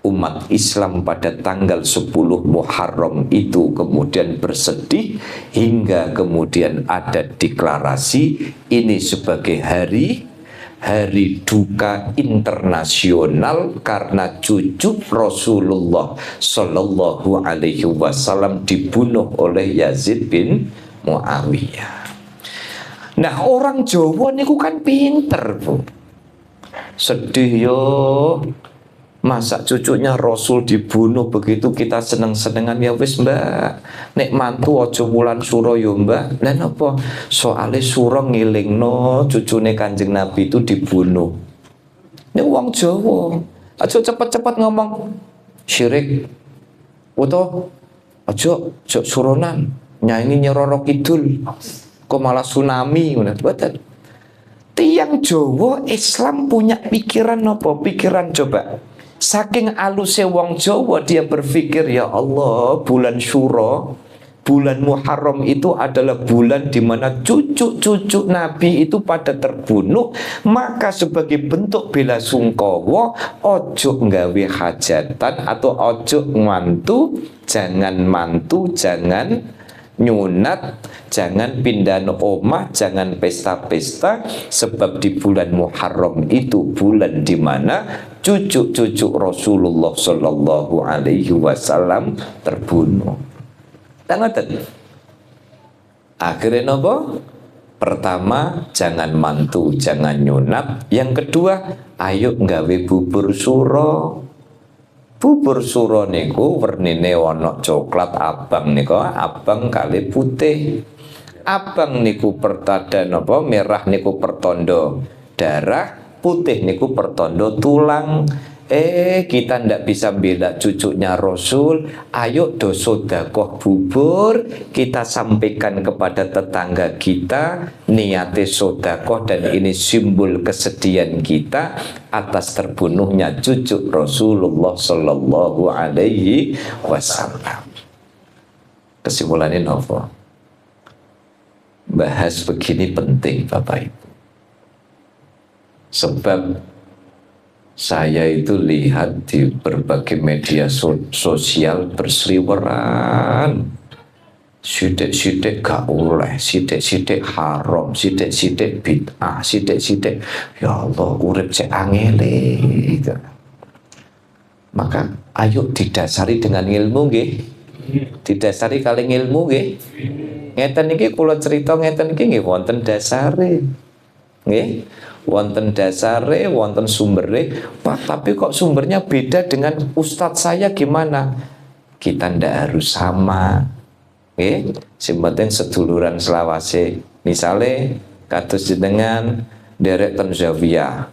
Umat Islam pada tanggal 10 Muharram itu kemudian bersedih hingga kemudian ada deklarasi ini sebagai hari duka internasional karena cucu Rasulullah Sallallahu Alaihi Wasallam dibunuh oleh Yazid bin Muawiyah. Nah, orang Jawa niku kan pinter Bu. Sedih yo, masa cucunya Rasul dibunuh begitu kita seneng-senengan ya wis Mbak. Nek mantu aja wulan sura yo Mbak. Lah napa? Soale sura ngilingno cucune Kanjeng Nabi itu dibunuh. Nek wong Jawa aja cepet-cepet ngomong syirik. Utawa aja suronan nyanyi Nyiroro Kidul. Kok malah tsunami ngono. Mboten. Tiang Jawa Islam punya pikiran apa? Pikiran coba. Saking alusnya wong Jawa dia berpikir ya Allah bulan Syuro, bulan Muharram itu adalah bulan di mana cucu-cucu Nabi itu pada terbunuh. Maka sebagai bentuk bela sungkawa ojo nggawe hajatan atau ojo mantu, jangan nyunat, jangan pindah omah, jangan pesta-pesta, sebab di bulan Muharram itu bulan di mana cucu-cucu Rasulullah Sallallahu Alaihi Wasallam terbunuh. Tangoten. Akhirnya nopo? Pertama, jangan mantu, jangan nyunat. Yang kedua, ayo nggawe bubur suro. Bubur suro niku wernine ana coklat abang niku, abang kali putih. Abang niku pertanda napa merah niku pertondo darah, putih niku pertondo tulang. Kita ndak bisa bela cucunya Rasul. Ayo do sodakoh bubur kita sampaikan kepada tetangga kita, niate sodakoh, dan ini simbol kesedihan kita atas terbunuhnya cucu Rasulullah Sallallahu Alaihi Wasallam. Kesimpulannya nopo? Bahas begini penting Bapak Ibu. Sebab saya itu lihat di berbagai media sosial berseliweran, sidik-sidik gak oleh, sidik-sidik haram, sidik-sidik bid'ah, sidik-sidik ya Allah urip cek angele gitu. Maka ayo didasari dengan ilmu nggih. Didasari kali ilmu nggih. Ngeten iki kula cerita ngeten iki nggih wonten dasare. Nggih. Wonten dasare, wonten sumbere. Pak, tapi kok sumbernya beda dengan ustadz saya gimana? Kita ndak harus sama. Nggih, sing penting seduluran selawase. Misale kados jenengan derek ten Zawiyah.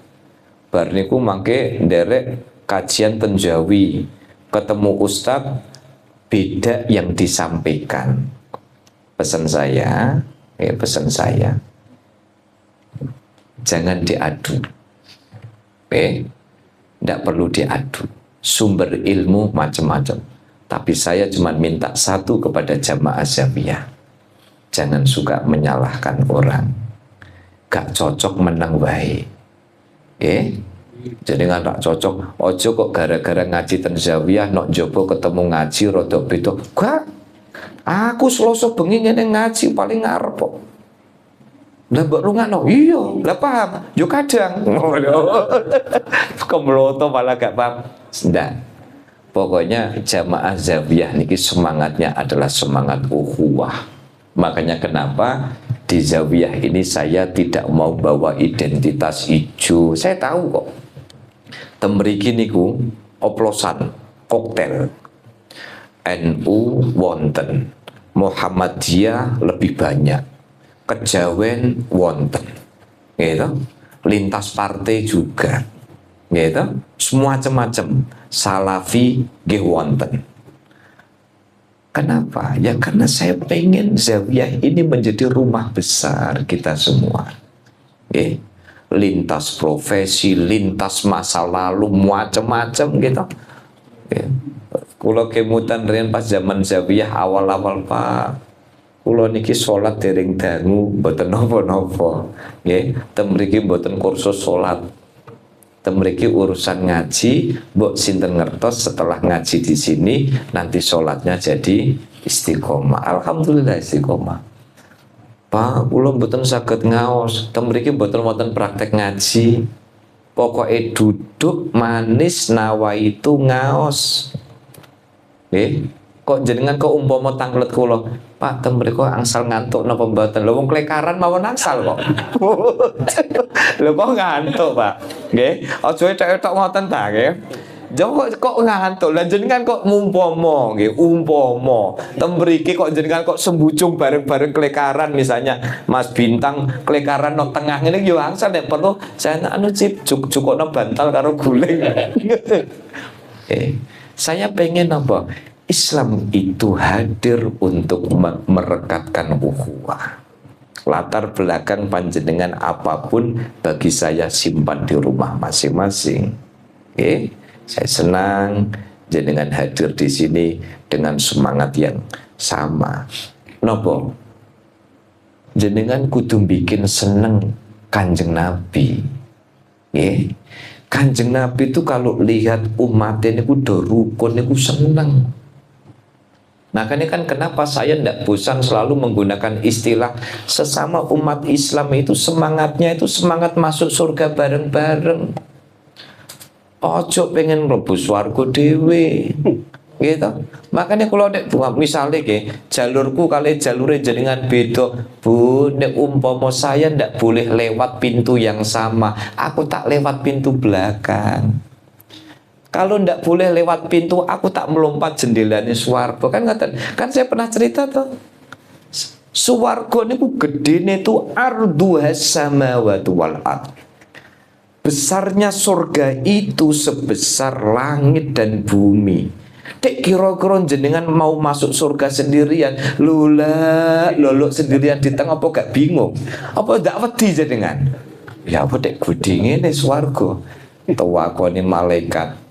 Bar niku mangke derek kajian ten Jawi. Ketemu ustadz beda yang disampaikan. Pesan saya, jangan diadu. Tidak perlu diadu. Sumber ilmu macam-macam. Tapi saya cuma minta satu kepada jamaah Zawiyah. Jangan suka menyalahkan orang. Gak cocok menang wae. Jadi nggak tak cocok. Ojo kok gara-gara ngaji ten Zawiyah nok jopo ketemu ngaji rada beda. Gak. Aku Selasa bengi ngene ngaji paling ngarep kok. Lah mbok rungokno. Iya, lah paham. Yo kadang. Kemloto malah gak paham. Ndak. Pokoknya jamaah Zawiyah niki semangatnya adalah semangat ukhuwah. Makanya kenapa di Zawiyah ini saya tidak mau bawa identitas hijau. Saya tahu kok. Temriki niku oplosan koktel. NU wonten, Muhammadiyah lebih banyak, Kejawen wonten, gitu. Lintas partai juga, gitu. Semua macam-macam. Salafi nggih wonten. Kenapa? Ya karena saya pengen Zawiyah ini menjadi rumah besar kita semua. Lintas profesi, lintas masa lalu, macam-macam gitu. Kulo kemutan riyen pas zaman Zawiyah awal-awal Pak. Kulo niki salat dereng dangu mboten napa-napa. Nggih, ten mriki mboten kursus salat. Ten mriki urusan ngaji, mbok sinten ngertos setelah ngaji di sini nanti salatnya jadi istiqomah. Alhamdulillah istiqomah. Pak, kulo mboten saged ngaos. Ten mriki mboten wonten praktek ngaji. Pokoke duduk manis nawa itu ngaos. Kok jenengan kok umpama tanglet kula, Pak, ten mriku angsal ngantuk napa mboten? Lho wong klekaran mawon angsal kok. Lho kok ngantuk, Pak? Nggih, aja etok-etok ngoten ta nggih. Jauh kok ngantuk, lan jenengan kok mumpama nggih, umpama ten mriki kok jenengan kok sembucung bareng-bareng klekaran misalnya Mas Bintang klekaran nang tengah ngene yo angsal nek perlu saya anu cip cukupno bantal karo guling. Saya pengen apa? Islam itu hadir untuk merekatkan ukhuwah. Latar belakang panjenengan apapun bagi saya simpan di rumah masing-masing. Saya senang jenengan hadir di sini dengan semangat yang sama. Nopo? Jenengan kudu bikin seneng Kanjeng Nabi. Kanjeng Nabi itu kalau lihat umatnya itu udah rukun, itu senang. Makanya kan kenapa saya tidak bosan selalu menggunakan istilah sesama umat Islam itu semangatnya itu semangat masuk surga bareng-bareng. Ojo pengen mlebu swarga dhewe. Gitu. Makanya kalau nek misalnya jalurku kali jalure jenengan beda, Bu, nek umpama saya ndak boleh lewat pintu yang sama, aku tak lewat pintu belakang. Kalau ndak boleh lewat pintu, aku tak melompat jendelane swarga. Kan saya pernah cerita tuh. Swarga niku gedene tuh arduhas samawati wal ardh. Besarnya surga itu sebesar langit dan bumi. Dek kira-kira jenengan mau masuk surga sendirian, lolok sendirian di tengah, apa gak bingung? Apa gak wedi jenengan? Ya apa dek gudinge nih swarga. Tawakoni malaikat.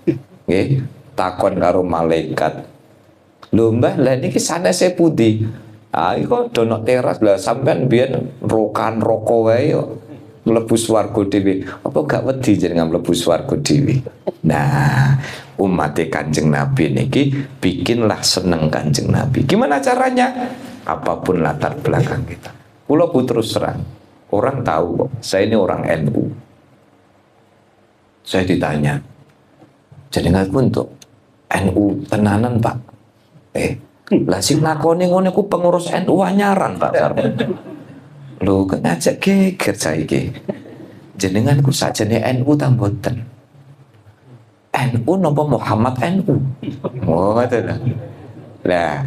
Nggih, takon karo malaikat. Lho Mbah, lah niki sanese pundi? Ah iku dono teras lah sampean biyen rokan roko wae yo. Mlebu swarga dhewe. Apa gak wedi jenengan mlebu swarga dhewe? Nah, umat Kanjeng Nabi niki bikinlah seneng Kanjeng Nabi. Gimana caranya? Apapun latar belakang kita. Kula bu terus terang. Orang tahu kok, saya ini orang NU. Saya ditanya, jenengan untuk NU tenanan Pak? Lah sing lakoni ngono ku pengurus NU anyaran Pak Sarmo. Lho kok ngajak geger saiki. Jenengan ku sajane NU ta mboten? NU napa Muhammad NU? Oh ngoten. Lah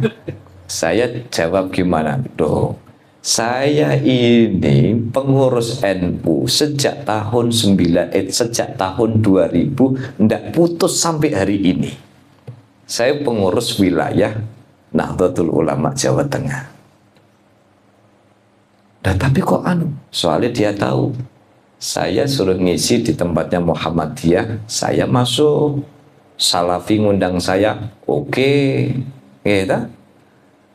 saya jawab gimana? Duh, saya ini pengurus NU sejak tahun 2000 ndak putus sampai hari ini. Saya pengurus wilayah Nahdlatul Ulama Jawa Tengah. Nah, tapi kok soalnya dia tahu saya suruh ngisi di tempatnya Muhammadiyah, saya masuk. Salafi ngundang saya, oke, gitu.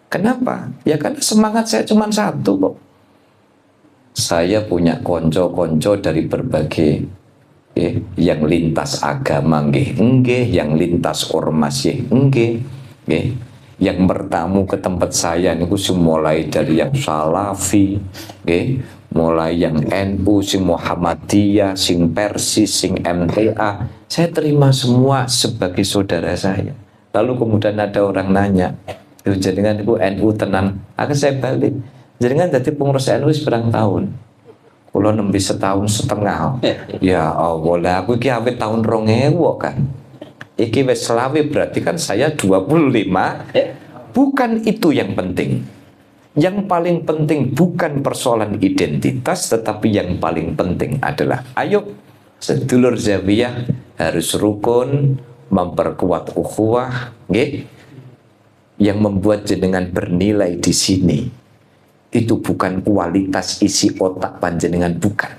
Kenapa? Ya karena semangat saya cuma satu kok. Saya punya konco-konco dari berbagai yang lintas agama nggih, yang lintas ormas nggih. Yang bertamu ke tempat saya niku mulai dari yang Salafi, mulai yang NU, sing Muhammadiyah, sing Persis, sing MTA, saya terima semua sebagai saudara saya. Lalu kemudian ada orang nanya, jenengan itu NU tenan? Akan saya balik, jenengan jadi pengurus NU seberang tahun? Kulo nembe setahun setengah. Ya Allah, lah aku iki awet tahun 2000 kan. Iki wis selawe berarti kan saya 25. Bukan itu yang penting. Yang paling penting bukan persoalan identitas, tetapi yang paling penting adalah ayo sedulur Zawiyah harus rukun, memperkuat ukhuwah, nggih. Yang membuat jenengan bernilai di sini itu bukan kualitas isi otak panjenengan, bukan.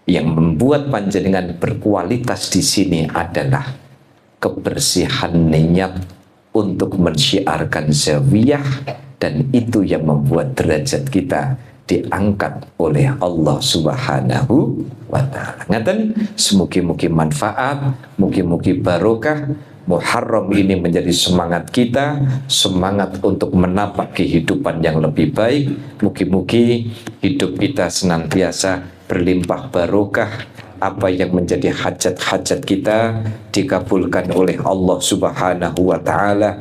Yang membuat panjenengan berkualitas di sini adalah kebersihan niat untuk mensyiarkan Zawiyah, dan itu yang membuat derajat kita diangkat oleh Allah Subhanahu wa ta'ala. Ngaten, semugi-mugi manfaat, mugi-mugi barokah. Muharram ini menjadi semangat kita, semangat untuk menapak kehidupan yang lebih baik. Mugi-mugi hidup kita senantiasa berlimpah barokah. Apa yang menjadi hajat-hajat kita dikabulkan oleh Allah Subhanahu wa ta'ala.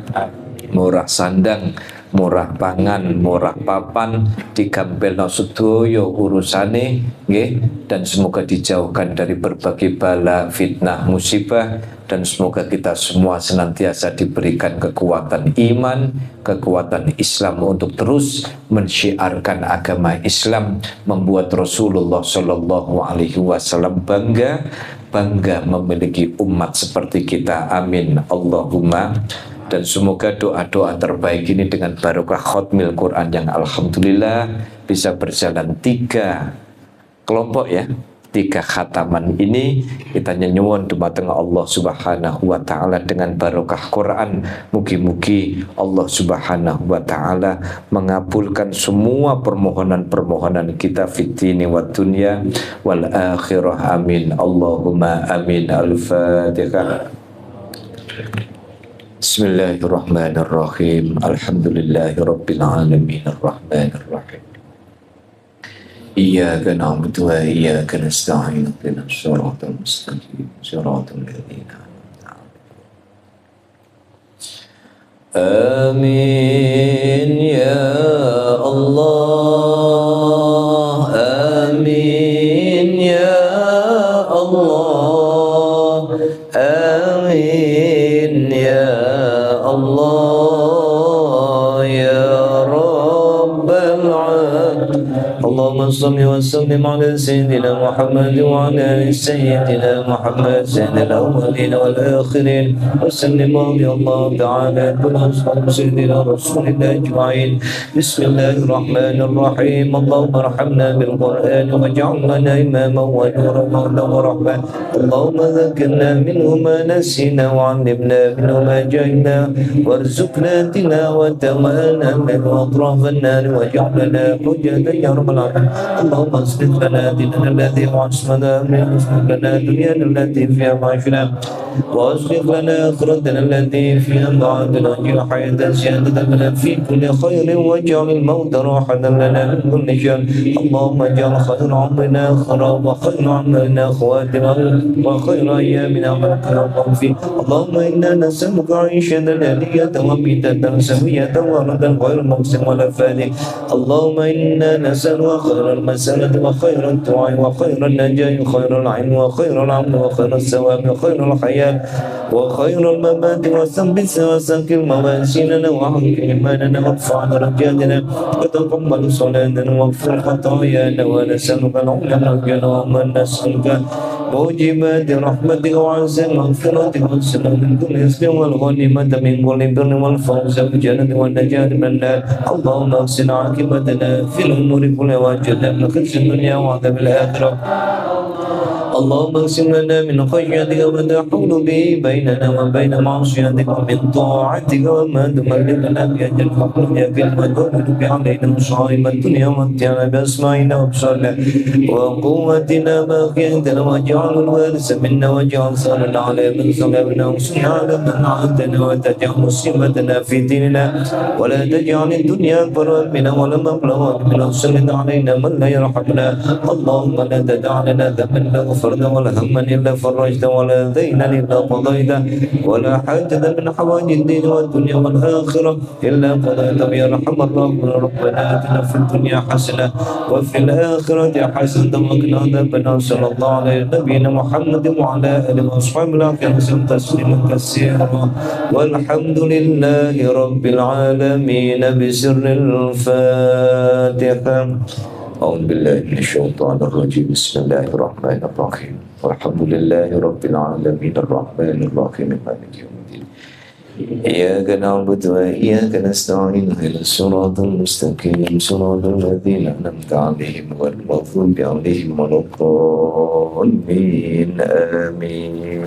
Murah sandang, murah pangan, murah papan, digampilno sedaya urusane nggih, dan semoga dijauhkan dari berbagai bala, fitnah, musibah, dan semoga kita semua senantiasa diberikan kekuatan iman, kekuatan Islam untuk terus mensyiarkan agama Islam, membuat Rasulullah Shallallahu Alaihi Wasallam bangga memiliki umat seperti kita. Amin Allahumma. Dan semoga doa-doa terbaik ini dengan barokah khotmil Quran yang alhamdulillah bisa berjalan 3 kelompok ya, 3 khataman ini kita nyuwun dumateng Allah Subhanahu wa ta'ala dengan barokah Quran. Mugi-mugi Allah Subhanahu wa ta'ala mengabulkan semua permohonan-permohonan kita fid dini wa dunya wal akhirah. Amin Allahumma amin. Al-Fatihah. Bismillahirrahmanirrahim. Alhamdulillahi rabbil alamin arrahmanir rahim. Iyyaka na'budu wa iyyaka nasta'in. Ihdinas siratal mustaqim. Siratal ladzina an'amta 'alaihim. Amin ya Allah. Amin ya Allah. Amin ya Allah ya Rabbal alamin. Allahumma صل وسلم على سيدنا محمد وعلى آل سيدنا محمد سيد الأولين والآخرين وسلم رضي الله تعالى عن أصحاب سيدنا رسول الله أجمعين. بسم الله الرحمن الرحيم. اللهم ارحمنا بالقرآن واجعل لنا إماما ونورا وهدى ورحمة. اللهم ذكرنا منه ما نسينا وعلمنا منه ما جهلنا وارزقنا تلاوته وآناء أطراف النار واجعل لنا حجة يا رب العالمين. اللهم اصلح لنا ديننا الذي هو عصمنا أمرنا واصلح لنا دنيانا التي فيها معاشنا واصلح لنا آخرتنا التي فيها معادنا واجعل الحياة زيادة لنا في كل خير واجعل الموت راحة لنا من كل شر. اللهم اجعل خير عمرنا آخرة وخير عملنا خواتمه وخير أيامنا وكرم فيه. اللهم إنا نسألك عيشا هنية وميتة سوية وردا غير مقسم ولا فاني. اللهم إنا نسألك خير المسألة وخير الدعاء وخير النجاة وخير العلم وخير العمل وخير الثواب وخير الحياة وخير الممات وثبت وسكر موازيننا وعلق إيماننا وارفع درجاتنا وتقبل صلاتنا واغفر خطايانا ونسألك العلم ومن نسألك موجبات رحمتك وعزم مغفرتك والسلام من كل إثم والغنيمة من كل بر والفوز بالجنة والنجاة من النار. اللهم احسن عاقبتنا في الأمور كلها واجعلنا من خزي الدنيا وعذاب الآخرة. اللهم اقسم لنا من خشيتك ما تحول به بيننا وبين معصيتك ومن طاعتك وما تبلغنا بأجل فقرنا بالمدود علينا مصائب الدنيا ومتعنا بأسماعنا وأبصارنا وقوتنا ما أحييتنا واجعل الوارث منا واجعل ثارنا على من ظلمنا وانصرنا على من عادنا وتجعل مصيبتنا في ديننا ولا تجعل الدنيا أكبر همنا ولا مبلغ علمنا وسلط علينا من لا يرحمنا. اللهم لا تدع لنا ذنبا إلا غفرته ولا هما إلا فرجته ولا دينا إلا قضيته ولا حاجة من حوائج الدين والدنيا والآخرة إلا قضيته يا أرحم الراحمين. ربنا آتنا في الدنيا حسنة وفي الآخرة حسنة وقنا عذاب النار. صلى الله على نبينا محمد وعلى آله وأصحابه وسلم تسليما كثيرا والحمد لله رب العالمين. بسر الفاتحة. أعوذ بالله من الشيطان الرجيم. بسم الله الرحمن الرحيم. والحمد لله رب العالمين الرحمن الرحيم مالك يوم الدين. إياك نعبد وإياك نستعين اهدنا الصراط المستقيم صراط الذين أنعمت عليهم غير المغضوب عليهم ولا الضالين. آمين.